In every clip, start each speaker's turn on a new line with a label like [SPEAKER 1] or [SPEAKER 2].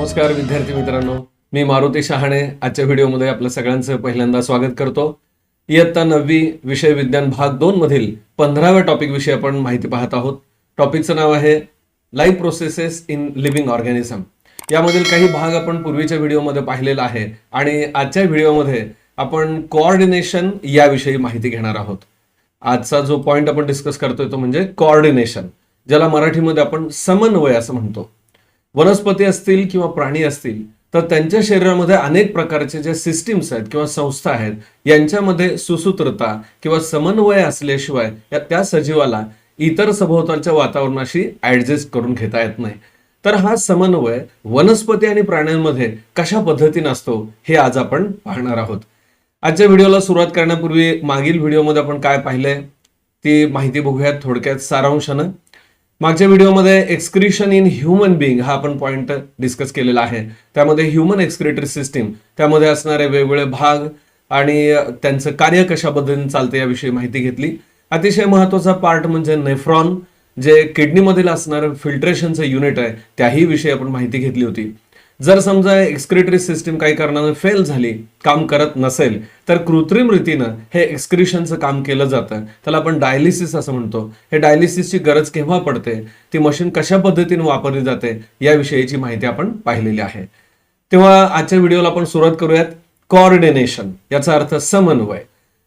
[SPEAKER 1] नमस्कार विद्यार्थी मित्रांनो, मी मारुती शहाणे आजच्या व्हिडिओमध्ये आपलं सगळ्यांचं पहिल्यांदा स्वागत करतो. इयत्ता 9वी विषय विज्ञान भाग 2 मधील 15व्या टॉपिक विषयी आपण माहिती पाहत आहोत. टॉपिकचं नाव आहे life processes in living organism. यामधील काही भाग आपण पूर्वीच्या व्हिडिओमध्ये पाहिलेला आहे आणि आजच्या व्हिडिओमध्ये आपण कोऑर्डिनेशन याविषयी माहिती घेणार आहोत. आजचा जो पॉइंट आपण डिस्कस करतोय तो म्हणजे कोऑर्डिनेशन, ज्याला मराठीमध्ये आपण समन्वय असं म्हणतो. वनस्पती असतील किंवा प्राणी असतील तर त्यांच्या शरीरामध्ये अनेक प्रकारचे जे सिस्टीम्स आहेत किंवा संस्था आहेत, यांच्यामध्ये सुसूत्रता किंवा समन्वय असल्याशिवाय त्या सजीवाला इतर सभोवतालच्या वातावरणाशी ऍडजस्ट करून घेता येत नाही. तर हा समन्वय वनस्पती आणि प्राण्यांमध्ये कशा पद्धतीने असतो हे आज आपण पाहणार आहोत. आजच्या व्हिडिओला सुरुवात करण्यापूर्वी मागील व्हिडिओमध्ये आपण काय पाहिलंय ती माहिती बघूयात थोडक्यात सारांशानं. मागच्या व्हिडिओमध्ये एक्सक्रिशन इन ह्युमन बिंग हा आपण पॉइंट डिस्कस केलेला आहे. त्यामध्ये ह्युमन एक्सक्रिटरी सिस्टीम, त्यामध्ये असणारे वेगवेगळे भाग आणि त्यांचं कार्य कशा पद्धतीने चालतं याविषयी माहिती घेतली. अतिशय महत्वाचा पार्ट म्हणजे नेफ्रॉन, जे किडनीमधील असणारं फिल्ट्रेशनचं युनिट आहे, त्याही विषयी आपण माहिती घेतली होती. जर समजा एक्सक्रिटरी सिस्टीम काही कारणाने फेल झाली, काम करत नसेल, तर कृत्रिम रीतीनं हे एक्सक्रिशनचं काम केलं जातं. त्याला आपण डायलिसिस असं म्हणतो. हे डायलिसिसची गरज केव्हा पडते, ती मशीन कशा पद्धतीने वापरली जाते याविषयीची माहिती आपण पाहिलेली आहे. तेव्हा आजच्या व्हिडिओला आपण सुरुवात करूयात. कोऑर्डिनेशन याचा अर्थ समन्वय.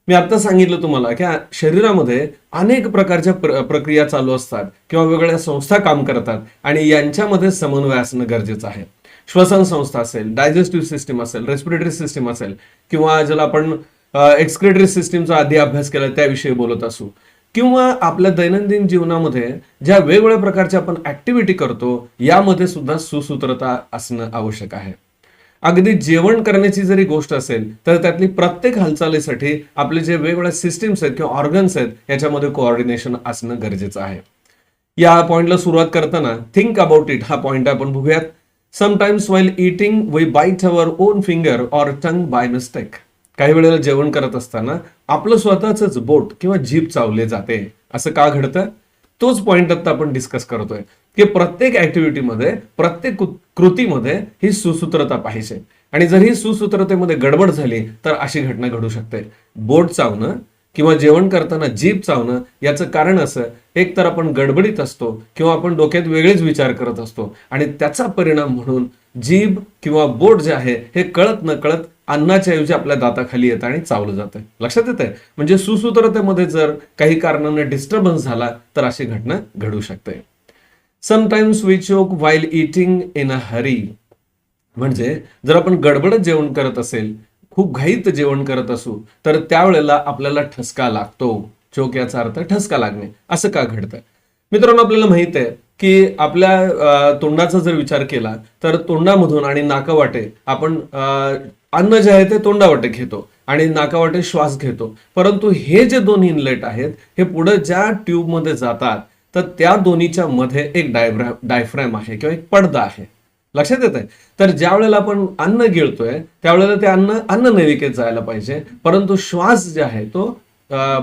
[SPEAKER 1] मी आता सांगितलं तुम्हाला की शरीरामध्ये अनेक प्रकारच्या प्रक्रिया चालू असतात किंवा वेगवेगळ्या संस्था काम करतात आणि यांच्यामध्ये समन्वय असणं गरजेचं आहे. श्वसन संस्था असेल, डायजेस्टिव्ह सिस्टीम असेल, रेस्पिरेटरी सिस्टीम असेल किंवा ज्याला आपण एक्सक्रिटरी सिस्टीमचा आधी अभ्यास केला त्याविषयी बोलत असू, किंवा आपल्या दैनंदिन जीवनामध्ये ज्या वेगवेगळ्या प्रकारच्या आपण ऍक्टिव्हिटी करतो यामध्ये सुद्धा सुसूत्रता असणं आवश्यक आहे. अगदी जेवण करण्याची जरी गोष्ट असेल तर त्यातली प्रत्येक हालचालीसाठी आपले जे वेगवेगळ्या सिस्टीम्स आहेत किंवा ऑर्गन्स आहेत याच्यामध्ये कोऑर्डिनेशन असणं गरजेचं आहे. या पॉइंटला सुरुवात करताना थिंक अबाउट इट हा पॉइंट आपण बघूयात. Sometimes while eating we bite our own finger or tongue by mistake. काही वेळेला जेवण करत असताना आपलं स्वतःच बोट किंवा जीभ चावले जाते. असं का घडतं? तोच पॉइंट आता आपण डिस्कस करतोय की प्रत्येक ऍक्टिव्हिटीमध्ये, प्रत्येक कृतीमध्ये ही सुसूत्रता पाहिजे आणि जर ही सुसूत्रतेमध्ये गडबड झाली तर अशी घटना घडू शकते. बोट चावणं किंवा जेवण करताना जीभ चावणं याचं कारण असं, एक तर आपण गडबडीत असतो किंवा आपण डोक्यात वेगळेच विचार करत असतो आणि त्याचा परिणाम म्हणून जीभ किंवा बोट जे आहे हे कळत न कळत अन्नाच्या ऐवजी आपल्या दाताखाली येतं आणि चावलं जातं. लक्षात येतंय? म्हणजे सुसूत्रतेमध्ये जर काही कारणाने डिस्टर्बन्स झाला तर अशी घटना घडू शकते. Sometimes we choke while eating in a hurry. म्हणजे जर आपण गडबडत जेवण करत असेल, खूप घाईत जेवण करत असू तर त्यावेळेला आपल्याला ठसका लागतो. चोक याचा अर्थ ठसका लागणे. असं का घडतं? मित्रांनो, आपल्याला माहित आहे की आपल्या तोंडाचा जर विचार केला तर तोंडामधून आणि नाकावाटे आपण अन्न जे आहे ते तोंडावाटे घेतो आणि नाकावाटे श्वास घेतो. परंतु हे जे दोन इनलेट आहेत हे पुढे ज्या ट्यूबमध्ये जातात तर त्या दोन्हीच्या मध्ये एक डायफ्रॅम आहे किंवा एक पडदा आहे. लक्षात येत आहे? तर ज्या वेळेला आपण अन्न गिळतोय त्यावेळेला ते अन्न नलिकेत जायला पाहिजे, परंतु श्वास जे आहे तो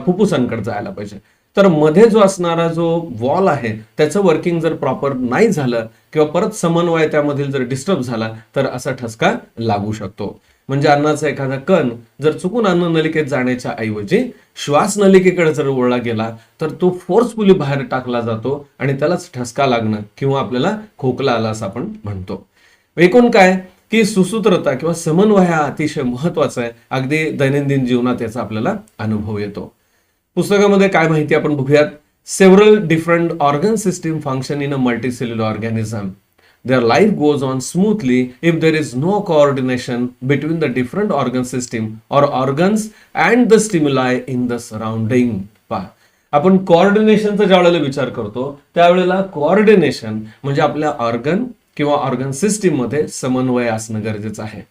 [SPEAKER 1] फुफ्फुसांकडे जायला पाहिजे. तर मध्ये जो असणारा जो वॉल आहे त्याचं वर्किंग जर प्रॉपर नाही झालं किंवा परत समन्वय त्यामधील जर डिस्टर्ब झाला तर असा ठसका लागू शकतो. म्हणजे अन्नाचा एखादा कण जर चुकून अन्न नलिकेत जाण्याच्या ऐवजी श्वास नलिकेकडे जर वळला गेला तर तो फोर्सफुली बाहेर टाकला जातो आणि त्यालाच ठसका लागणं किंवा आपल्याला खोकला आला असं आपण म्हणतो. एकूण काय की सुसूत्रता किंवा समन्वय हा अतिशय महत्वाचा आहे. अगदी दैनंदिन जीवनात याचा आपल्याला अनुभव येतो. पुस्तकामध्ये काय माहिती आपण बघूयात. Several different organ system function in a multicellular organism. Their life goes on smoothly if there is no coordination between the different organ system or organs and the stimuli in the surrounding. पहा, आपण कोऑर्डिनेशनचा ज्या वेळेला विचार करतो त्यावेळेला coordination म्हणजे आपल्या organ किंवा ऑर्गन सिस्टीम मध्ये समन्वय असणं गरजेचं आहे.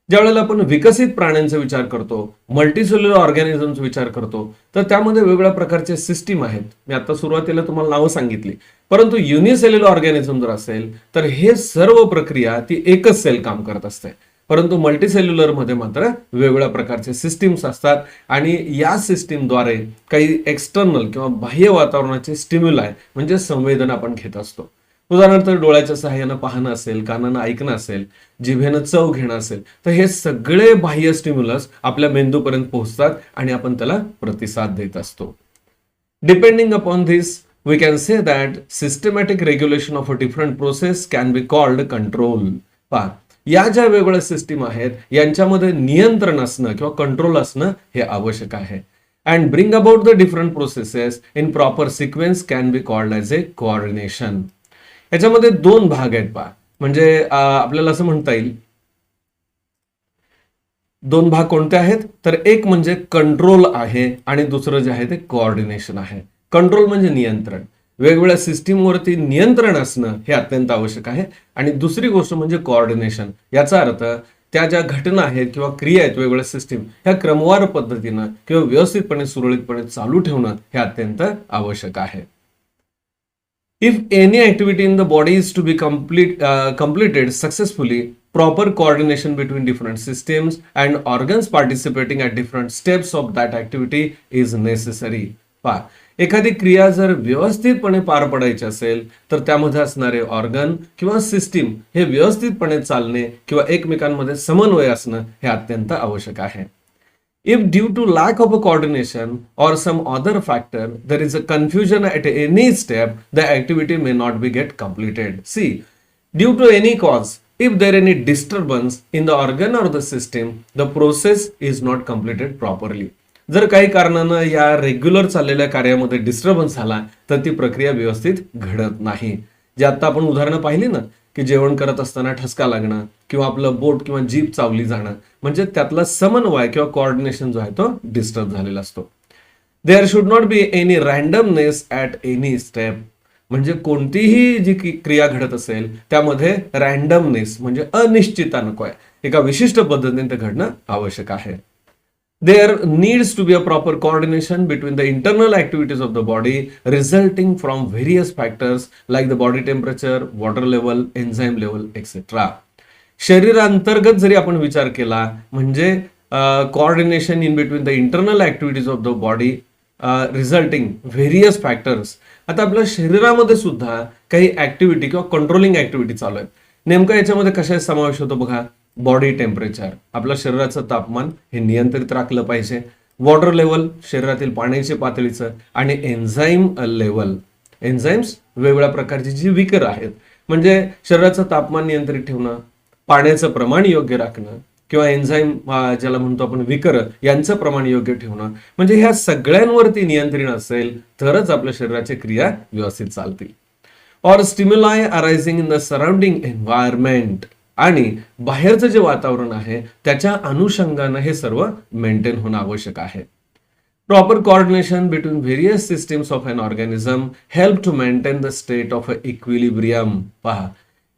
[SPEAKER 1] ज्या वेळेला आपण विकसित प्राण्यांचा विचार करतो, मल्टीसेल्युलर ऑर्गॅनिझमचा विचार करतो तर त्यामध्ये वेगवेगळ्या प्रकारचे सिस्टीम आहेत. मी आता सुरुवातीला तुम्हाला नावं सांगितली. परंतु युनिसेल्युलर ऑर्गॅनिझम जर असेल तर हे सर्व प्रक्रिया ती एकच सेल काम करत असते. परंतु मल्टीसेल्युलर मध्ये मात्र वेगवेगळ्या प्रकारचे सिस्टीम्स असतात आणि या सिस्टीमद्वारे काही एक्सटर्नल किंवा बाह्य वातावरणाचे स्टिम्युलाय म्हणजे संवेदना आपण घेत असतो. उदाहरणार्थ डोळ्याच्या सहाय्यानं पाहणं असेल, कानानं ऐकणं असेल, जिभेनं चव घेणं असेल, तर हे सगळे बाह्य स्टिम्युलस आपल्या मेंदूपर्यंत पोहोचतात आणि आपण त्याला प्रतिसाद देत असतो. Depending upon this, we can say that systematic regulation of a different process can be called control. पहा, या ज्या वेगवेगळ्या सिस्टीम आहेत यांच्यामध्ये नियंत्रण असणं किंवा कंट्रोल असणं हे आवश्यक आहे. And bring about the different processes in proper sequence can be called as A coordination. याच्यामध्ये दोन भाग आहेत पहा, म्हणजे आपल्याला असं म्हणता येईल, दोन भाग कोणते आहेत तर एक म्हणजे कंट्रोल आहे आणि दुसरं जे आहे ते कोऑर्डिनेशन आहे. कंट्रोल म्हणजे नियंत्रण, वेगवेगळ्या सिस्टीमवरती नियंत्रण असणं हे अत्यंत आवश्यक आहे. आणि दुसरी गोष्ट म्हणजे कोऑर्डिनेशन, याचा अर्थ त्या ज्या घटना आहेत किंवा क्रिया आहेत वेगवेगळ्या सिस्टीम ह्या क्रमवार पद्धतीनं किंवा व्यवस्थितपणे सुरळीतपणे चालू ठेवणं हे अत्यंत आवश्यक आहे. If any activity in the body is to be completed successfully, proper coordination between different systems and organs participating at different steps of that activity is necessary. पहा, एखादी क्रिया जर व्यवस्थितपणे पार पडायची असेल तर त्यामध्ये असणारे ऑर्गन किंवा सिस्टीम हे व्यवस्थितपणे चालणे किंवा एकमेकांमध्ये समन्वय असणं हे अत्यंत आवश्यक आहे. If due to lack of a coordination or some other factor, there is a confusion at any step, the activity may not be get completed. See, due to any cause, if there any disturbance in the organ or the system, the process is not completed properly. जर काही कारणानं या regular चाललेल्या कार्यामध्ये disturbance झाला तर ती प्रक्रिया व्यवस्थित घडत नाही. जे आता आपण उदाहरणं पाहिली ना, की जेवण करत असताना ठसका लागणं किंवा आपलं बोट किंवा जीभ चावली जाणं, म्हणजे त्यातला समन्वय किंवा कोऑर्डिनेशन जो आहे तो डिस्टर्ब झालेला असतो. There should not be any randomness at any step. म्हणजे कोणतीही जी क्रिया घडत असेल त्यामध्ये रँडमनेस म्हणजे अनिश्चितता नको आहे, एका विशिष्ट पद्धतीने ते घडणं आवश्यक आहे. There needs to be a proper coordination between the internal activities of the body resulting from various factors like the body temperature, water level, enzyme level, etc. शरीरांतर्गत जरी आपण विचार केला म्हणजे coordination in between the internal activities of the body resulting various factors. आता आपल्या शरीरामध्ये सुद्धा काही ऍक्टिव्हिटी किंवा कंट्रोलिंग ऍक्टिव्हिटी चालू आहेत. नेमकं याच्यामध्ये कशा समावेश होतो बघा. बॉडी टेम्परेचर, आपलं शरीराचं तापमान हे नियंत्रित राखलं पाहिजे. वॉटर लेवल, शरीरातील पाण्याची पातळीचं. आणि एन्झाईम लेवल, एन्झाईम्स वेगवेगळ्या प्रकारची जी विकर आहेत, म्हणजे शरीराचं तापमान नियंत्रित ठेवणं, पाण्याचं प्रमाण योग्य राखणं किंवा एन्झाईम ज्याला म्हणतो आपण विकर यांचं प्रमाण योग्य ठेवणं, म्हणजे ह्या सगळ्यांवरती नियंत्रण असेल तरच आपल्या शरीराची क्रिया व्यवस्थित चालतील. Or stimuli arising in the surrounding environment, आणि बाहेरचं जे वातावरण आहे त्याच्या अनुषंगानं हे सर्व मेंटेन होणं आवश्यक आहे. Proper coordination between various systems of an organism help to maintain the state of equilibrium. पहा,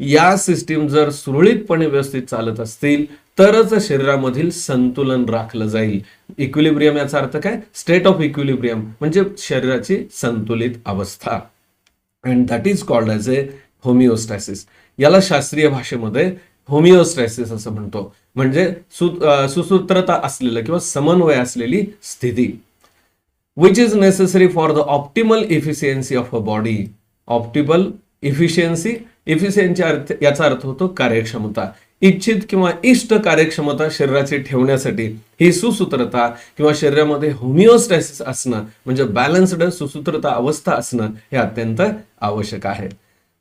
[SPEAKER 1] या सिस्टीम जर सुरळीतपणे व्यवस्थित चालत असतील तरच शरीरामधील संतुलन राखलं जाईल. इक्विलिब्रियम याचा अर्थ काय, स्टेट ऑफ इक्विलिब्रियम म्हणजे शरीराची संतुलित अवस्था. And that is called as A homeostasis. याला शास्त्रीय भाषेमध्ये होमिओस्टॅसिस असं म्हणतो, म्हणजे सुसूत्रता असलेलं किंवा समन्वय असलेली स्थिती. Which is necessary for the optimal efficiency of a body. Optimal efficiency, efficiency याचा अर्थ होतो कार्यक्षमता. इच्छित किंवा इष्ट कार्यक्षमता शरीराची ठेवण्यासाठी ही सुसूत्रता किंवा शरीरामध्ये होमिओस्टॅसिस असणं म्हणजे बॅलन्स्ड सुसूत्रता अवस्था असणं हे अत्यंत आवश्यक आहे.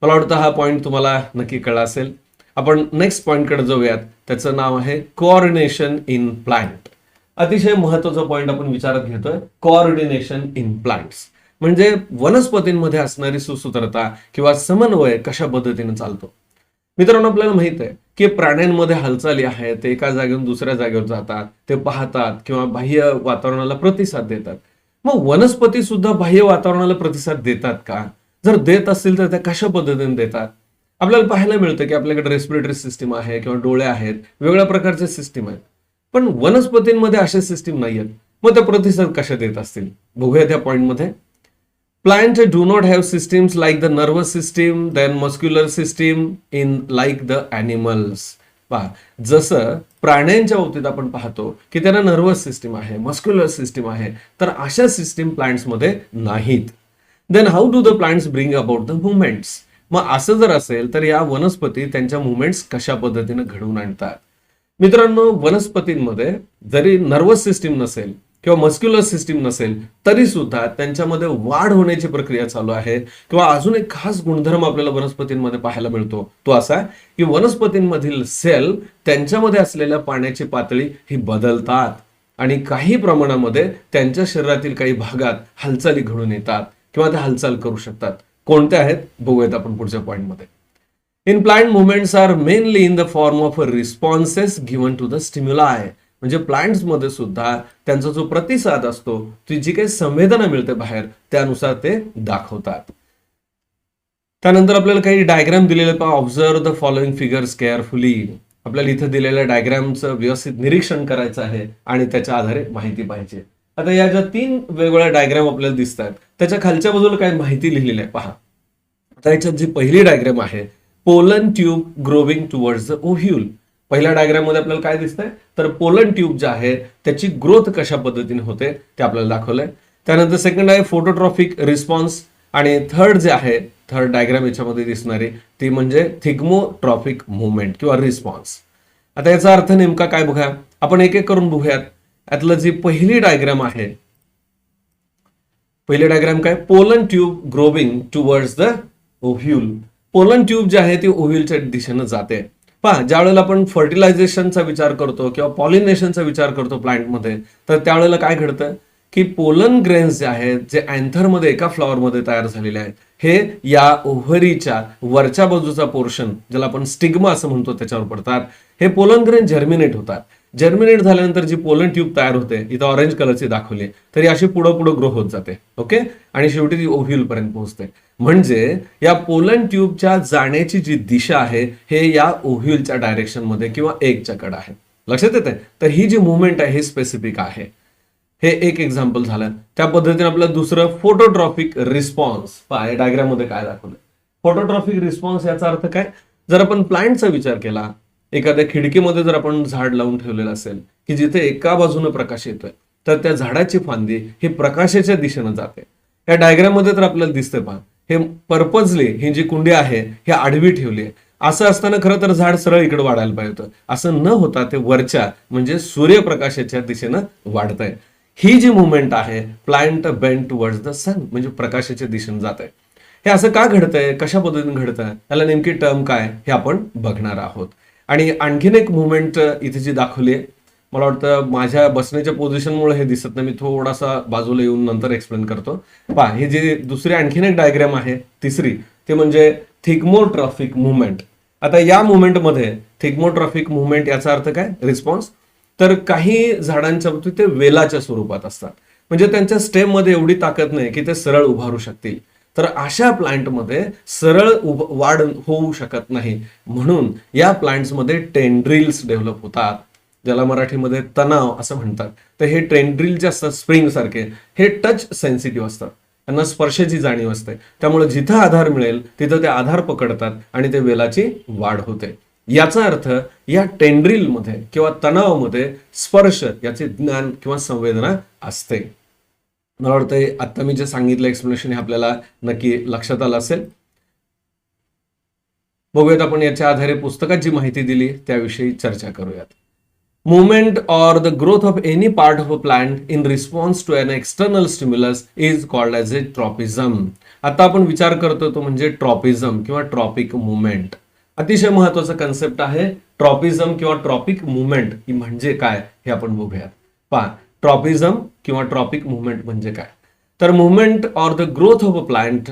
[SPEAKER 1] मला वाटतं हा पॉईंट तुम्हाला नक्की कळला असेल. आपण नेक्स्ट पॉईंटकडे जाऊयात. त्याचं नाव आहे कोऑर्डिनेशन इन प्लांट. अतिशय महत्वाचा पॉईंट आपण विचारात घेतोय, कोऑर्डिनेशन इन प्लांट्स. म्हणजे वनस्पतींमध्ये असणारी सुसूत्रता किंवा समन्वय कशा पद्धतीने चालतो. मित्रांनो, आपल्याला माहित आहे की प्राण्यांमध्ये हालचाली आहेत, ते एका जागेवरून दुसऱ्या जागेवर जातात, ते पाहतात किंवा बाह्य वातावरणाला प्रतिसाद देतात. मग वनस्पती सुद्धा बाह्य वातावरणाला प्रतिसाद देतात का? जर देत असतील तर त्या कशा पद्धतीने देतात? आपल्याला पाहायला मिळतं की आपल्याकडे रेस्पिरेटरी सिस्टीम आहे किंवा डोळे आहेत, वेगवेगळ्या प्रकारचे सिस्टीम आहेत, पण वनस्पतींमध्ये अशा सिस्टीम नाही आहेत. मग त्या प्रतिसाद कशा देत असतील बघूया त्या पॉइंटमध्ये. Plants do not have systems like the nervous system, then muscular system in like the animals. पहा, जसं प्राण्यांच्या बाबतीत आपण पाहतो की त्यांना नर्वस सिस्टीम आहे, मस्क्युलर सिस्टीम आहे, तर अशा सिस्टीम प्लांट्स मध्ये नाहीत. Then how do the plants bring about the movements. मग असं जर असेल तर या वनस्पती त्यांच्या मुवमेंट्स कशा पद्धतीने घडवून आणतात? मित्रांनो, वनस्पतींमध्ये जरी नर्वस सिस्टीम नसेल किंवा मस्क्युलर सिस्टीम नसेल तरी सुद्धा त्यांच्यामध्ये वाढ होण्याची प्रक्रिया चालू आहे. किंवा अजून एक खास गुणधर्म आपल्याला वनस्पतींमध्ये पाहायला मिळतो, तो असा की वनस्पतींमधील सेल त्यांच्यामध्ये असलेल्या पाण्याची पातळी ही बदलतात आणि काही प्रमाणामध्ये त्यांच्या शरीरातील काही भागात हालचाली घडून येतात किंवा ते हालचाल करू शकतात. कोणत्या आहेत बघूयात आपण पुढच्या पॉइंटमध्ये. In plant movements are mainly in the form of responses given to the stimuli. म्हणजे प्लांट्स मध्ये सुद्धा त्यांचा जो प्रतिसाद असतो, ती जी काही संवेदना मिळते बाहेर, त्यानुसार ते दाखवतात. त्यानंतर आपल्याला काही डायग्राम दिलेले पहा. Observe the following figures carefully. आपल्याला इथे दिलेल्या डायग्रामचं व्यवस्थित निरीक्षण करायचं आहे आणि त्याच्या आधारे माहिती पाहिजे. आता या ज्या 3 वेगवेगळ्या डायग्राम आपल्याला दिसत आहेत त्याच्या खालच्या बाजूला काही माहिती लिहिलेली आहे पहा. आता याच्यात जी पहिली डायग्राम आहे, pollen tube growing towards the ovule. पहिल्या डायग्राम मध्ये आपल्याला काय दिसतंय तर पोलन ट्यूब जे आहे त्याची ग्रोथ कशा पद्धतीने होते ते आपल्याला दाखवलंय. त्यानंतर सेकंड आहे फोटोट्रॉफिक रिस्पॉन्स आणि थर्ड जे आहे, थर्ड डायग्राम याच्यामध्ये दिसणारी ती म्हणजे थिग्मोट्रॉफिक मुवमेंट किंवा रिस्पॉन्स. आता याचा अर्थ नेमका काय बघा, आपण एक एक करून बघूयात. यातलं जी पहिली डायग्राम आहे, पहिली डायग्राम काय, pollen tube growing towards the ovule. Pollen tube जी आहे ती ओव्ह्यूलच्या दिशेनं जाते. पहा, ज्या वेळेला आपण फर्टिलायझेशनचा विचार करतो किंवा पॉलिनेशनचा विचार करतो प्लांटमध्ये, तर त्यावेळेला काय घडतं की पोलन ग्रेन्स जे आहेत, जे अँथरमध्ये एका फ्लॉवरमध्ये तयार झालेले आहेत, हे या ओव्हरीच्या वरच्या बाजूचा पोर्शन, ज्याला आपण स्टिग्मा असं म्हणतो, त्याच्यावर पडतात. हे पोलन ग्रेन जर्मिनेट होतात. जर्मिनेट झाल्यानंतर जी पोलन ट्यूब तयार होते, इथं ऑरेंज कलरची दाखवली, तरी अशी पुढं पुढं ग्रो होत जाते. ओके, आणि शेवटी ती ओव्ह्यूल पर्यंत पोहोचते. म्हणजे या पोलन ट्यूबच्या जाण्याची जी दिशा आहे हे या ओव्ह्यूलच्या डायरेक्शन मध्ये किंवा एगच्या कडे आहे. लक्षात येते? तर ही जी मुवमेंट आहे हे स्पेसिफिक आहे. हे एक एक्झाम्पल झालं. त्या पद्धतीने आपलं दुसरं फोटोट्रॉफिक रिस्पॉन्स. पहा या डायग्राम मध्ये काय दाखवलं. फोटोट्रॉफिक रिस्पॉन्स याचा अर्थ काय, जर आपण प्लांटचा विचार केला, एखाद्या खिडकीमध्ये जर आपण झाड लावून ठेवलेलं असेल की जिथे एका बाजूने प्रकाश येतोय, तर त्या झाडाची फांदी ही प्रकाशाच्या दिशेनं जाते. या डायग्राम मध्ये तर आपल्याला दिसतंय पहा, हे पर्पजली ही जी कुंडी आहे ही आडवी ठेवली आहे. असं असताना खरं तर झाड सरळ इकडे वाढायला पाहिजे होतं. असं न होता ते वरच्या म्हणजे सूर्यप्रकाशाच्या दिशेनं वाढतंय. ही जी मुवमेंट आहे, प्लांट बेंड टुवर्ड्स द सन, म्हणजे प्रकाशाच्या दिशेने जात आहे. हे असं का घडतंय, कशा पद्धतीने घडतंय, याला नेमकी टर्म काय हे आपण बघणार आहोत. आणि आणखीन एक मुवमेंट इथे जी दाखवली आहे, मला वाटतं माझ्या बसण्याच्या पोझिशनमुळे हे दिसत नाही, मी थोडासा बाजूला येऊन नंतर एक्सप्लेन करतो. पहा, ही जी दुसरी आणखीन एक डायग्राम आहे, तिसरी, ते म्हणजे थिग्मोट्रॉफिक मुवमेंट. आता या मुवमेंटमध्ये थिग्मोट्रॉफिक मुवमेंट याचा अर्थ काय, रिस्पॉन्स. तर काही झाडांच्या बाबतीत ते वेलाच्या स्वरूपात असतात, म्हणजे त्यांच्या स्टेम मध्ये एवढी ताकद नाही की ते सरळ उभारू शकतील. तर अशा प्लांटमध्ये सरळ वाढ होऊ शकत नाही, म्हणून या प्लांट्समध्ये टेंड्रिल्स डेव्हलप होतात, ज्याला मराठीमध्ये तणाव असं म्हणतात. तर हे टेंड्रिल जे असतात स्प्रिंग सारखे, हे टच सेन्सिटिव्ह असतात, त्यांना स्पर्शाची जाणीव असते. त्यामुळे जिथं आधार मिळेल तिथं ते आधार पकडतात आणि ते वेलाची वाढ होते. याचा अर्थ या टेंड्रिलमध्ये किंवा तणावामध्ये स्पर्श याचे ज्ञान किंवा संवेदना असते. मला वाटतंय आता मी जे सांगितलं एक्सप्लेनेशन हे आपल्याला नक्की लक्षात आलं असेल. बघूयात आपण याच्या आधारे पुस्तकात जी माहिती दिली त्याविषयी चर्चा करूयात. Movement or the growth of any part of a plant in response to an external stimulus is called as a tropism. आता आपण विचार करतो तो म्हणजे ट्रॉपिझम किंवा ट्रॉपिक मुवमेंट. अतिशय महत्वाचा कन्सेप्ट आहे ट्रॉपिझम किंवा ट्रॉपिक मुवमेंट ही म्हणजे काय हे आपण बघूयात. पहा, ट्रॉपिझम किंवा ट्रॉपिक मुवमेंट म्हणजे काय, तर movement or the growth of a plant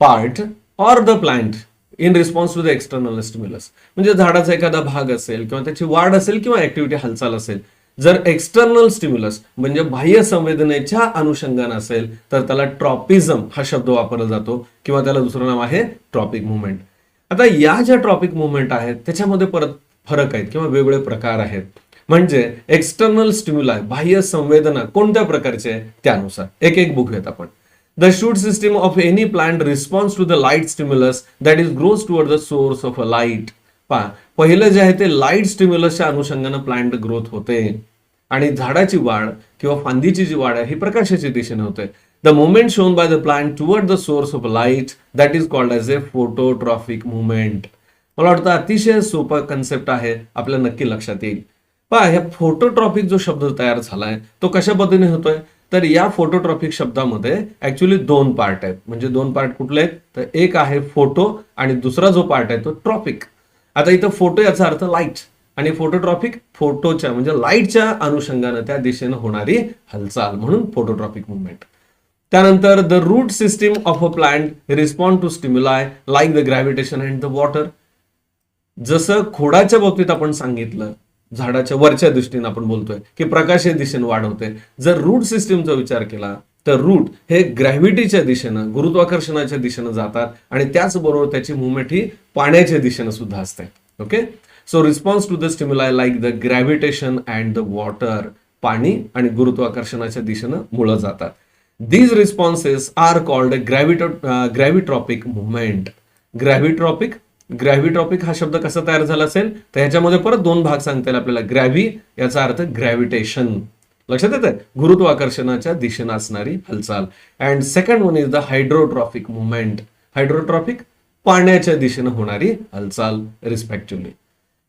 [SPEAKER 1] part or the plant in response to the external stimulus. म्हणजे झाडाचा एखादा भाग असेल किंवा त्याची वाढ असेल किंवा ऍक्टिव्हिटी हालचाल असेल, जर एक्सटर्नल स्टिम्युलस म्हणजे बाह्य संवेदनेच्या अनुषंगाने असेल तर त्याला ट्रॉपिझम हा शब्द वापरला जातो किंवा त्याला दुसरं नाव आहे ट्रॉपिक मुवमेंट. आता या ज्या ट्रॉपिक मुवमेंट आहेत त्याच्यामध्ये परत फरक आहेत किंवा वेगवेगळे प्रकार आहेत. म्हणजे एक्सटर्नल स्टिम्युलाय बाह्य संवेदना कोणत्या प्रकारचे आहे त्यानुसार एक एक बघूयात आपण. The shoot system of any plant responds to the light stimulus that is grows toward the source of a light. पहा, पहिलं जे आहे ते लाईट स्टिम्युलसच्या अनुषंगाने प्लांट ग्रोथ होते आणि झाडाची वाढ किंवा फांदीची जी वाढ आहे ही प्रकाशाच्या दिशेने होते. The movement shown by the plant toward the source of light that is called as A phototrophic movement. मला वाटतं अतिशय सोपा कन्सेप्ट आहे, आपल्या नक्की लक्षात येईल. पहा, ह्या फोटोट्रॉपिक जो शब्द तयार झालाय तो कशा पद्धतीने होतोय, तर या फोटोट्रॉपिक शब्दामध्ये ऍक्च्युली दोन पार्ट आहेत. म्हणजे दोन पार्ट कुठले आहेत, तर एक आहे फोटो आणि दुसरा जो पार्ट आहे तो ट्रॉपिक. आता इथं फोटो याचा अर्थ लाईट आणि फोटोट्रॉपिक फोटोच्या म्हणजे लाईटच्या अनुषंगानं त्या दिशेनं होणारी हालचाल, म्हणून फोटोट्रॉपिक मुवमेंट. त्यानंतर the root system of a plant respond to stimuli like the gravitation and the water. जसं खोडाच्या बाबतीत आपण सांगितलं, झाडाच्या वरच्या दृष्टीने आपण बोलतोय की प्रकाशीय दिशेने वाढवते. जर रूट सिस्टीमचा विचार केला तर रूट हे ग्रॅव्हिटीच्या दिशेनं, गुरुत्वाकर्षणाच्या दिशेनं जातात आणि त्याचबरोबर त्याची मुवमेंट ही पाण्याच्या दिशेनं सुद्धा असते. Okay, so response to the stimuli like the gravitation and the water, पाणी आणि गुरुत्वाकर्षणाच्या दिशेनं मुळं जातात. These responses are called gravitropic movement. Gravitropic हा शब्द कसा तयार झाला असेल, तर ह्याच्यामध्ये परत दोन भाग सांगता येईल आपल्याला. ग्रॅव्ही याचा अर्थ ग्रॅव्हिटेशन, लक्षात येते, गुरुत्वाकर्षणाच्या दिशेने असणारी हालचाल. And second one is the hydrotropic movement. Hydrotropic पाण्याच्या दिशेने होणारी हालचाल रिस्पेक्टिव्हली.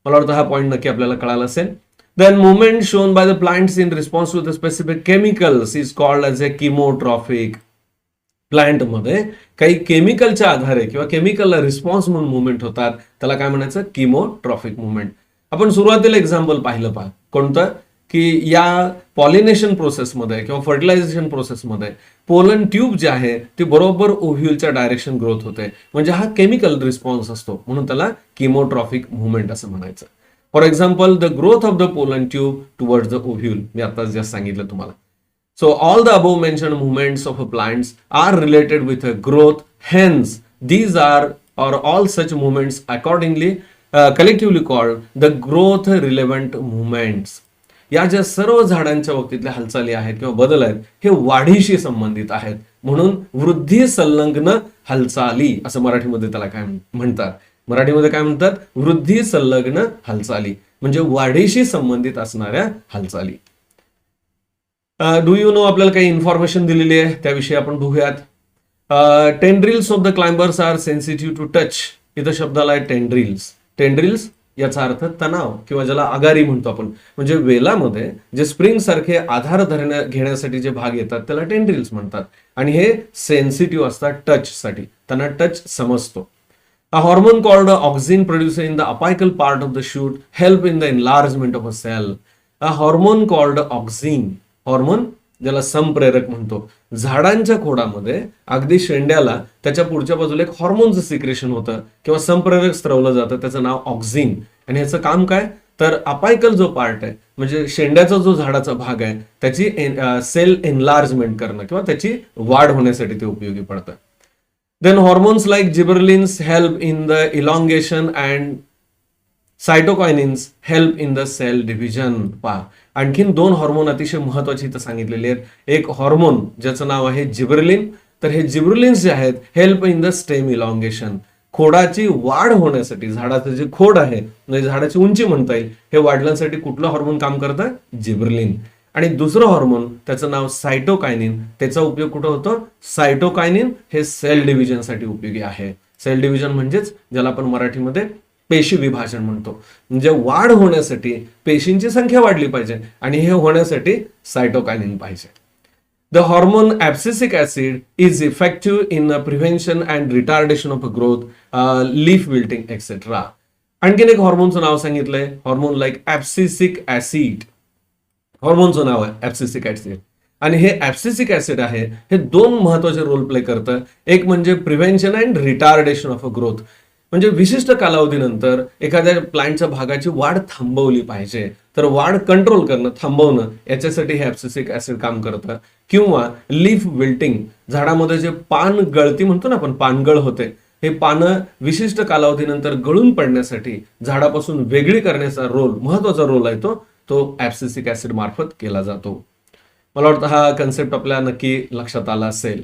[SPEAKER 1] मला वाटतं हा पॉईंट नक्की आपल्याला कळाला असेल. Then movement shown by the plants in response to the specific chemicals is called as a chemotropic. प्लांटमध्ये काही केमिकलच्या आधारे किंवा केमिकलला रिस्पॉन्स म्हणून मुवमेंट होतात, त्याला काय म्हणायचं, किमोट्रॉफिक मुवमेंट. आपण सुरुवातीला एक्झाम्पल पाहिलं पहा, कोणतं, की या पॉलिनेशन प्रोसेसमध्ये किंवा फर्टिलायझेशन प्रोसेसमध्ये पोलन ट्यूब जे आहे ती बरोबर ओव्ह्यूलच्या डायरेक्शन ग्रोथ होते. म्हणजे हा केमिकल रिस्पॉन्स असतो, म्हणून त्याला किमोट्रॉफिक मुवमेंट असं म्हणायचं. For example the growth of the pollen tube towards the ovule, मी आता जस्ट सांगितलं तुम्हाला. So all the above mentioned movements of plants are related with a growth. Hence, these are or all such movements accordingly collectively called the growth relevant movements. या ज्या सर्व झाडांच्या बाबतीतल्या हालचाली आहेत किंवा बदल आहेत हे वाढीशी संबंधित आहेत, म्हणून वृद्धी संलग्न हालचाली असं मराठीमध्ये त्याला काय म्हणतात. मराठीमध्ये काय म्हणतात, वृद्धी संलग्न हालचाली, म्हणजे वाढीशी संबंधित असणाऱ्या हालचाली. डू यू नो, आपल्याला काही इन्फॉर्मेशन दिलेली आहे त्याविषयी आपण बघूयात. Tendrils of the climbers are sensitive to touch. इथं शब्दाला आहे टेंड्रिल्स. टेंड्रिल्स याचा अर्थ तणाव किंवा ज्याला अगारी म्हणतो आपण, म्हणजे वेलामध्ये जे स्प्रिंग सारखे आधार घेण्यासाठी जे भाग येतात त्याला टेंड्रिल्स म्हणतात आणि हे सेन्सिटिव्ह असतात टच साठी, त्यांना टच समजतो. A hormone called auxin produced in the apical part of the shoot help in the enlargement of a cell. A hormone called auxin, hormone ज्याला संप्रेरक म्हणतो. झाडांच्या खोडामध्ये अगदी शेंड्याला त्याच्या पुढच्या बाजूला एक हॉर्मोनचं सिक्रेशन होतं किंवा संप्रेरक स्त्रवलं जातं, त्याचं नाव ऑक्झिन. आणि ह्याचं काम काय, तर अपायकल जो पार्ट आहे म्हणजे शेंड्याचा जो झाडाचा भाग आहे त्याची सेल एनलार्जमेंट करणं किंवा त्याची वाढ होण्यासाठी ते उपयोगी पडतं. Then hormones like gibberellins help in the elongation and cytokinins help in the cell division. पहा, आणखीन दोन हॉर्मोन अतिशय महत्वाची इथं सांगितलेले आहेत. एक हॉर्मोन ज्याचं नाव आहे जिब्रेलिन, तर हे जिब्रेलिन्स जे आहेत help in the stem elongation, खोडाची वाढ होण्यासाठी, झाडाचं जे खोड आहे म्हणजे झाडाची उंची म्हणता येईल, हे वाढण्यासाठी कुठलं हॉर्मोन काम करतं, जिब्रेलिन. आणि दुसरं हॉर्मोन त्याचं नाव सायटोकायनिन, त्याचा उपयोग कुठं होतो, सायटोकायनिन हे सेल डिव्हिजनसाठी उपयोगी आहे. सेल डिव्हिजन म्हणजेच ज्याला आपण मराठीमध्ये पेशी विभाजन म्हणतो, म्हणजे वाढ होण्यासाठी पेशींची संख्या वाढली पाहिजे आणि हे होण्यासाठी सायटोकायनिन पाहिजे. The hormone abscisic acid is effective in prevention and retardation of growth, leaf wilting etcetera. आणखीन एक हॉर्मोनचं नाव सांगितलंय, हॉर्मोन लाईक ऍब्सिसिक ऍसिड. हॉर्मोनचं नाव आहे ऍब्सिसिक ऍसिड आणि हे ऍब्सिसिक ऍसिड आहे हे दोन महत्वाचे रोल प्ले करतं. एक म्हणजे prevention and retardation of growth, म्हणजे विशिष्ट कालावधीनंतर एखाद्या प्लांटच्या भागाची वाढ थांबवली पाहिजे, तर वाढ कंट्रोल करणं, थांबवणं, याच्यासाठी हे ऍब्सिसिक ऍसिड काम करतं. किंवा लीफ विल्टिंग, झाडामध्ये जे पान गळती म्हणतो ना आपण, पानगळ होते, हे पानं विशिष्ट कालावधीनंतर गळून पडण्यासाठी झाडापासून वेगळी करण्याचा रोल, महत्वाचा रोल आहे तो ऍब्सिसिक ऍसिड मार्फत केला जातो. मला वाटतं हा कन्सेप्ट आपल्या नक्की लक्षात आला असेल.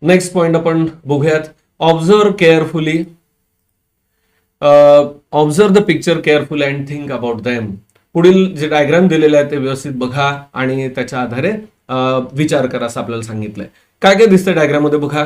[SPEAKER 1] नेक्स्ट पॉइंट आपण बघूयात. Observe carefully, observe the picture carefully and think about them. पुढील जे डायग्राम दिलेले आहे ते व्यवस्थित बघा आणि त्याच्या आधारे विचार करा असं आपल्याला सांगितलंय. काय काय दिसतंय डायग्राम मध्ये बघा.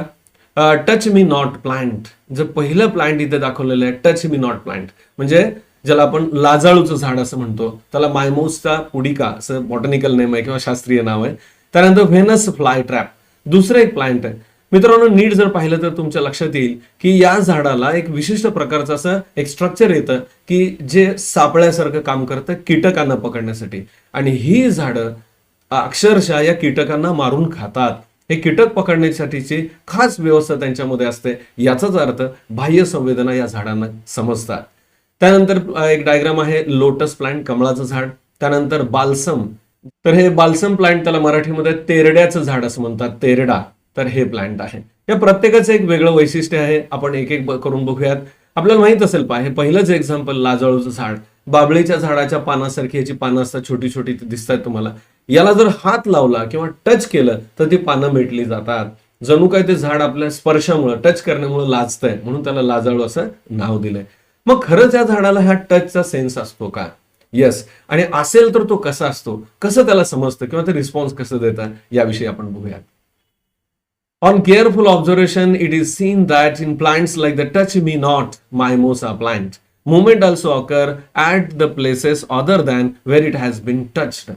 [SPEAKER 1] टच मी नॉट प्लांट, जे पहिलं प्लांट इथे दाखवलेलं आहे टच मी नॉट प्लांट म्हणजे ज्याला आपण लाजाळूचं झाड असं म्हणतो, त्याला मायमोसचा पुडिका असं बॉटनिकल नेम आहे किंवा शास्त्रीय नाव आहे. त्यानंतर व्हेनस फ्लाय ट्रॅप दुसरं एक प्लांट आहे. मित्रांनो, नीट जर पाहिलं तर तुमच्या लक्षात येईल की या झाडाला एक विशिष्ट प्रकारचं असं एक स्ट्रक्चर येतं की जे सापळ्यासारखं काम करतं कीटकांना पकडण्यासाठी, आणि ही झाडं अक्षरशः या कीटकांना मारून खातात. हे कीटक पकडण्यासाठीची खास व्यवस्था त्यांच्यामध्ये असते. याचाच अर्थ बाह्य संवेदना या झाडांना समजतात. त्यानंतर एक डायग्राम आहे लोटस प्लांट, कमळाचं झाड. त्यानंतर बाल्सम, तर हे बाल्सम प्लांट त्याला मराठीमध्ये तेरड्याचं झाड असं म्हणतात, तेरडा. तर हे प्लांट आहे. या प्रत्येकाचं एक वेगळं वैशिष्ट्य आहे. आपण एक एक करून बघूयात. आपल्याला माहित असेल हे पहिलंच एक्झाम्पल लाजाळूचं झाड. बाबळीच्या झाडाच्या पानासारखी याची पानं असतात, छोटी छोटी दिसतात तुम्हाला. याला जर हात लावला किंवा टच केलं तर ती पानं मिटली जातात. जणू काय ते झाड आपल्या स्पर्शामुळे, टच करण्यामुळे लाजतंय, म्हणून त्याला लाजाळू असं नाव दिलंय. मग खरंच या झाडाला ह्या टचचा सेन्स असतो का? येस. आणि असेल तर तो कसा असतो, कसं त्याला समजतं किंवा ते रिस्पॉन्स कसं देतं, याविषयी आपण बघूया. On careful observation, it is seen that in plants like the touch me not mimosa plant, movement also occur at the places other than where it has been touched.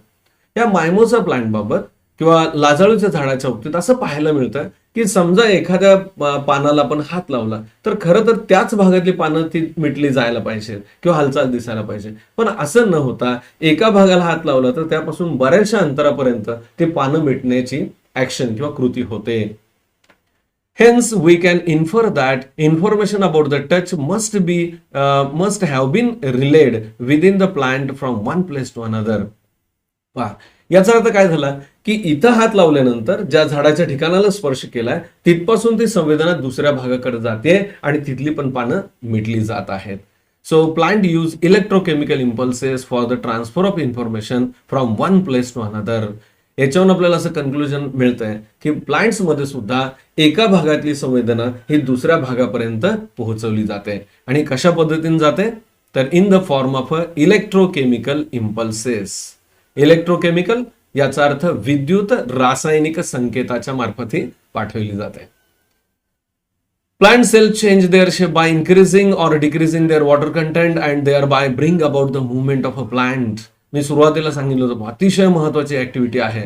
[SPEAKER 1] या मायमोसा प्लांट बाबत किंवा लाजाळूच्या झाडाच्या बाबतीत असं पाहायला मिळतं की समजा एखाद्या पानाला आपण हात लावला तर खरं तर त्याच भागातली पानं ती मिटली जायला पाहिजे किंवा हालचाल दिसायला पाहिजे. पण असं न होता एका भागाला हात लावला तर त्यापासून बऱ्याचशा अंतरापर्यंत ते पानं मिटण्याची ऍक्शन किंवा कृती होते. Hence, we can infer that information about the touch must have been relayed within the plant from one place to another. याचा अर्थ काय झाला की इथं हात लावल्यानंतर ज्या झाडाच्या ठिकाणाला स्पर्श केलाय तिथपासून ती संवेदना दुसऱ्या भागाकडे जाते आणि तिथली पण पानं मिटली जात आहेत. So plant use electrochemical impulses for the transfer of information from one place to another. याच्यावरून आपल्याला असं कन्क्लुजन मिळतंय की प्लांट्स मध्ये सुद्धा एका भागातली संवेदना ही दुसऱ्या भागापर्यंत पोहोचवली जाते. आणि कशा पद्धतीने जाते तर in the form of electrochemical impulses. Electrochemical याचा अर्थ विद्युत रासायनिक संकेताच्या मार्फत पाठवली जाते. Plant cells change their shape by increasing or decreasing their water content and thereby bring about the movement of a plant. मी सुरुवातीला सांगितलं होतं अतिशय महत्वाची ऍक्टिव्हिटी आहे.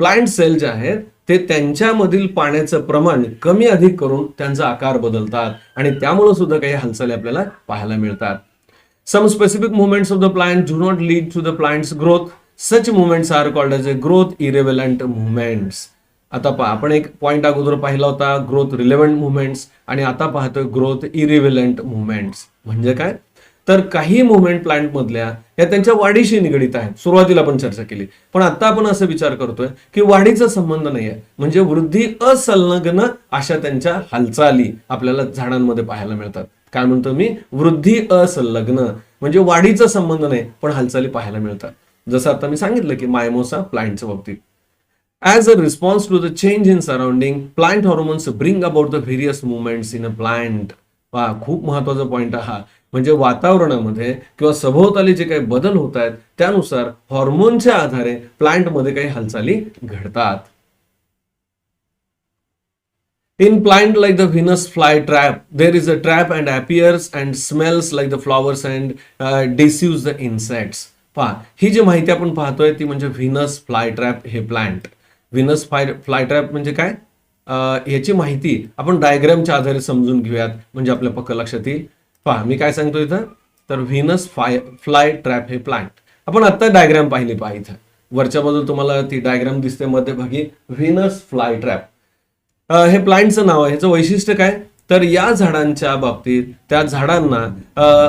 [SPEAKER 1] प्लांट सेल जे आहेत ते त्यांच्यामधील पाण्याचं प्रमाण कमी अधिक करून त्यांचा आकार बदलतात आणि त्यामुळे सुद्धा काही हालचाली आपल्याला पाहायला मिळतात. Some specific movements of the plant do not lead to the plants growth. Such movements are called as a growth irrelevant movements. आता आपण एक पॉइंट अगोदर पाहिला होता ग्रोथ रिलेव्हंट मुवमेंट्स, आणि आता पाहतोय ग्रोथ इरिव्हेलंट मुवमेंट्स. म्हणजे काय तर काही मुवमेंट प्लांट मधल्या या त्यांच्या वाढीशी निगडीत आहेत. सुरुवातीला आपण चर्चा केली, पण आता आपण असं विचार करतोय की वाढीचा संबंध नाहीये, म्हणजे वृद्धी असंलग्न अशा त्यांच्या हालचाली आपल्याला झाडांमध्ये पाहायला मिळतात. काय म्हणतो मी, वृद्धी असंलग्न म्हणजे वाढीचा संबंध नाही पण हालचाली पाहायला मिळतात. जसं आता मी सांगितलं की मायमोसा प्लांटच्या बाबतीत. As a response to the change in surrounding, plant hormones bring about the various movements in a plant. खूप महत्वाचा पॉइंट हा, म्हणजे वातावरणामध्ये किंवा सभोवताली जे काही बदल होत आहेत त्यानुसार हॉर्मोनच्या आधारे प्लांटमध्ये काही हालचाली घडतात. In plant like the Venus flytrap, there is a trap and appears and smells like the flowers and deceives the insects. ही जी माहिती आपण पाहतोय ती म्हणजे व्हीनस फ्लायट्रॅप हे प्लांट. व्हीनस फ्लायट्रॅप म्हणजे काय याची माहिती आपण डायग्रामच्या आधारे समजून घेऊयात म्हणजे आपल्या पक्क लक्षात येईल. मी काय सांगतो इथं तर व्हीनस फ्लायट्रॅप हे प्लांट. आपण आता डायग्राम पाहिली इथं वरच्या बाजूला तुम्हाला ती डायग्राम दिसते मध्यभागी व्हीनस फ्लायट्रॅप. हे प्लांटचं नाव आहे. ह्याचं वैशिष्ट्य काय तर या झाडांच्या बाबतीत त्या झाडांना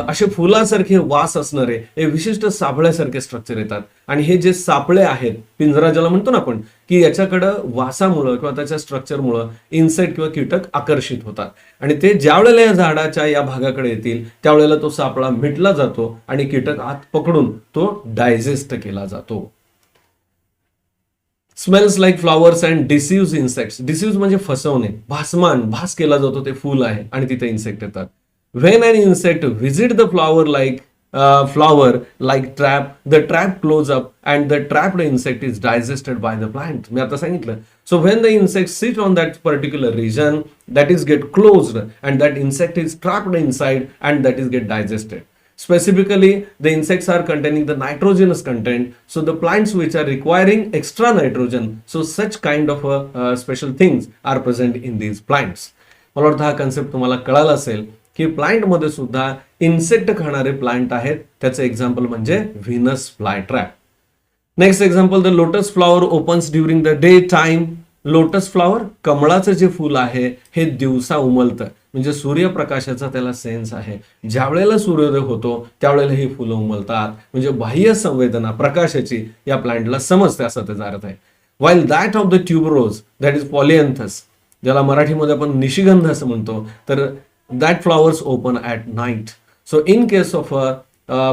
[SPEAKER 1] असे फुलासारखे वास असणारे हे विशिष्ट सापळ्यासारखे स्ट्रक्चर येतात. आणि हे जे सापळे आहेत, पिंजरा ज्याला म्हणतो ना आपण, की याच्याकडं वासामुळं किंवा त्याच्या स्ट्रक्चरमुळं इन्सेक्ट किंवा कीटक आकर्षित होतात आणि ते ज्या वेळेला या झाडाच्या या भागाकडे येतील त्यावेळेला तो सापळा मिटला जातो आणि कीटक आत पकडून तो डायजेस्ट केला जातो. Smells like flowers and deceive insects. Deceive म्हणजे फसवणे, भास केला जातो ते फूल आहे आणि तिथे इन्सेक्ट येतात. When an insect visit the flower like trap, the trap close up and the trapped insect is digested by the plant. मी आता सांगितलं. So when the insect sit on that particular region, that is get closed and that insect is trapped inside and that is get digested. Specifically, the insects are containing the nitrogenous content, so the plants which are requiring extra nitrogen, so such kind of special things are present in these plants. मला वाटतं हा concept तुम्हाला कळाला असेल की plant मध्ये सुद्धा insect खाणारे प्लांट आहेत. त्याचं एक्झाम्पल म्हणजे Venus fly trap. Next example, the lotus flower opens during the day time. Lotus flower, कमळाचं जे फुल आहे हे दिवसा उमलतं, म्हणजे सूर्यप्रकाशाचा त्याला सेन्स आहे. ज्या वेळेला सूर्योदय होतो त्यावेळेला ही फुलं उमलतात, म्हणजे बाह्य संवेदना प्रकाशाची या प्लांटला समजते असं त्याचा अर्थ आहे. While that of the tuberose, that is polianthes, ज्याला मराठीमध्ये आपण निशिगंध असं म्हणतो, तर that flowers open at night. So in case of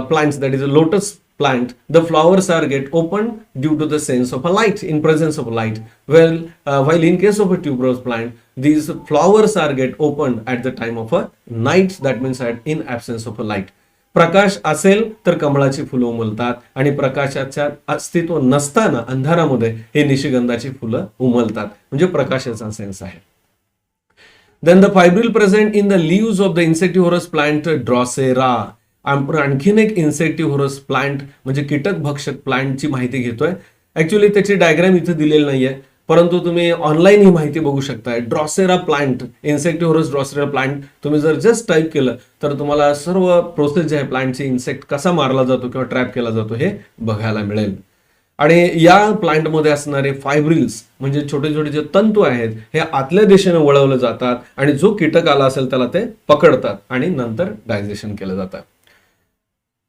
[SPEAKER 1] plants, that is a lotus plant, the flowers are get opened due to the sense of a light, in presence of light. While in case of a tuberose plant, these flowers are get opened at the time of a night, that means in absence of a light. प्रकाश असेल तर कमळाची फुलं उमलतात आणि प्रकाशाच्या अस्तित्व नसताना अंधारामध्ये हे निशिगंधाची फुलं उमलतात, म्हणजे प्रकाशाचा सेन्स आहे. Then the fibril present in the leaves of the insectivorous plant Drosera. आपण आणखीन एक इन्सेक्टिव्होरस प्लांट म्हणजे कीटक भक्षक प्लांटची माहिती घेतोय. ऍक्च्युअली त्याची डायग्राम इथे दिलेली नाहीये, परंतु तुम्ही ऑनलाईन ही माहिती बघू शकताय. ड्रॉसेरा प्लांट, इन्सेक्टिव्होरस ड्रॉसेरा प्लांट, तुम्ही जर जस्ट टाईप केलं तर तुम्हाला सर्व प्रोसेस जे आहे प्लांटची, इन्सेक्ट कसा मारला जातो किंवा ट्रॅप केला जातो हे बघायला मिळेल. आणि या प्लांटमध्ये असणारे फायब्रिल्स म्हणजे छोटे छोटे जे तंतू आहेत हे आतल्या दिशेने वळवले जातात आणि जो कीटक आला असेल त्याला ते पकडतात आणि नंतर डायजेशन केलं जातं.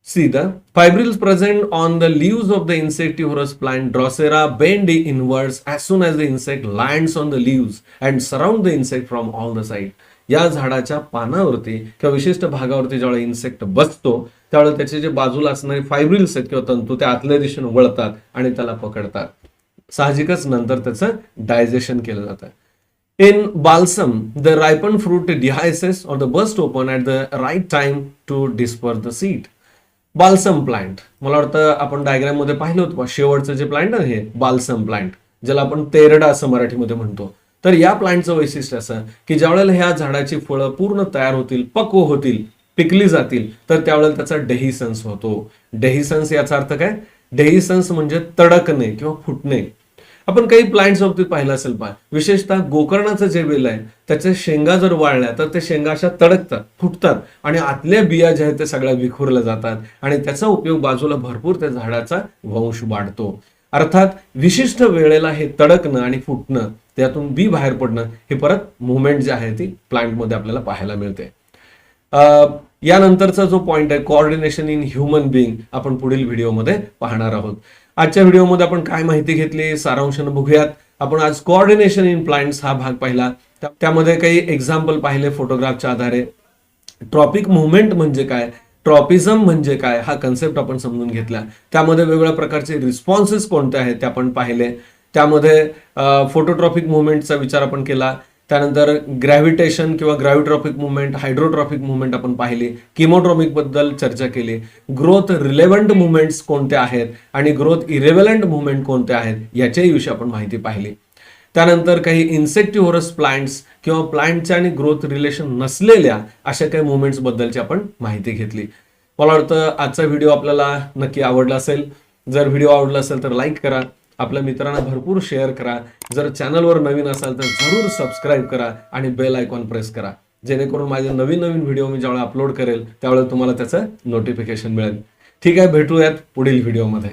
[SPEAKER 1] See, the fibrils present on the leaves of the insectivorous plant Drosera bend inwards as soon as the insect lands on the leaves and surround the insect from all the sides. या झाडाच्या पानावरती किंवा विशिष्ट भागावरती ज्यावेळेला insect बसतो त्यावेळेला त्याचे जे बाजूला असणारे फायब्रिल्स आहेत किंवा तंतू ते आतल्या दिशेने वळतात आणि त्याला पकडतात. साहजिकच नंतर त्याचं डायजेशन केलं जातं. In balsam, the ripened fruit dehisces or the burst open at the right time to disperse the seed. Balsam plant, मला वाटतं आपण डायग्राम मध्ये पाहिलं होतं, शेवटचं जे प्लांट आहे हे बाल्सम प्लांट, ज्याला आपण तेरडा असं मराठीमध्ये म्हणतो. तर या प्लांटचं वैशिष्ट्य असं की ज्यावेळेला ह्या झाडाची फळं पूर्ण तयार होतील, पक्व होतील, पिकली जातील, तर त्यावेळेला त्याचा डेहिसन्स होतो. डेहिसन्स याचा अर्थ काय? डेहिसन्स म्हणजे तडकणे किंवा फुटणे. आपण काही प्लांट्स बाबतीत पाहिलं असेल पहा, विशेषतः गोकर्णाचं जे वेल आहे त्याच्या शेंगा जर वाळल्या तर ते शेंगा अशा तडकतात, फुटतात आणि आतल्या बिया ज्या आहेत ते सगळ्या विखुरल्या जातात आणि त्याचा उपयोग बाजूला भरपूर त्या झाडाचा वंश वाढतो. अर्थात विशिष्ट वेळेला हे तडकणं आणि फुटणं, त्यातून बी बाहेर पडणं, हे परत मुवमेंट जी आहे ती प्लांटमध्ये आपल्याला पाहायला मिळते. यानंतरचा जो पॉइंट आहे कोऑर्डिनेशन इन ह्युमन बिईंग, आपण पुढील व्हिडिओमध्ये पाहणार आहोत. आजच्या व्हिडिओमध्ये आपण काय माहिती घेतली सारांशाने बघूयात. आपण आज कोऑर्डिनेशन इन प्लांट्स हा भाग पाहिला, त्यामध्ये काही एक्झाम्पल पाहिले फोटोग्राफच्या आधारे. ट्रॉपिक मुवमेंट म्हणजे काय, ट्रॉपिझम म्हणजे काय हा कन्सेप्ट आपण समजून घेतला. त्यामध्ये वेगवेगळ्या प्रकारचे रिस्पॉन्सेस कोणते आहेत ते आपण पाहिले. त्यामध्ये फोटोट्रॉपिक मुवमेंटचा विचार आपण केला. त्यानंतर ग्रॅव्हिटेशन किंवा ग्रॅव्हिट्रॉपिक मुवमेंट, हायड्रोट्रॉपिक मुवमेंट आपण पाहिली. किमोट्रॉपिक बद्दल चर्चा केली. ग्रोथ रिलेव्हंट मुवमेंट्स कोणते आहेत आणि ग्रोथ इरेव्हेलंट मुवमेंट कोणते आहेत याच्याही विषयी आपण माहिती पाहिली. त्यानंतर काही इन्सेक्टिव्होरस प्लांट्स किंवा प्लांटच्या आणि ग्रोथ रिलेशन नसलेल्या अशा काही मुवमेंट्स बद्दलची आपण माहिती घेतली. मला वाटतं आजचा व्हिडिओ आपल्याला नक्की आवडला असेल. जर व्हिडिओ आवडला असेल तर लाईक करा, आपल्या मित्रांना भरपूर शेअर करा. जर चॅनलवर नवीन असाल तर जरूर सबस्क्राईब करा आणि बेल आयकॉन प्रेस करा, जेणेकरून माझे नवीन नवीन व्हिडिओ मी ज्यावेळेला अपलोड करेल त्यावेळेला तुम्हाला त्याचं नोटिफिकेशन मिळेल. ठीक आहे, भेटूयात पुढील व्हिडिओमध्ये.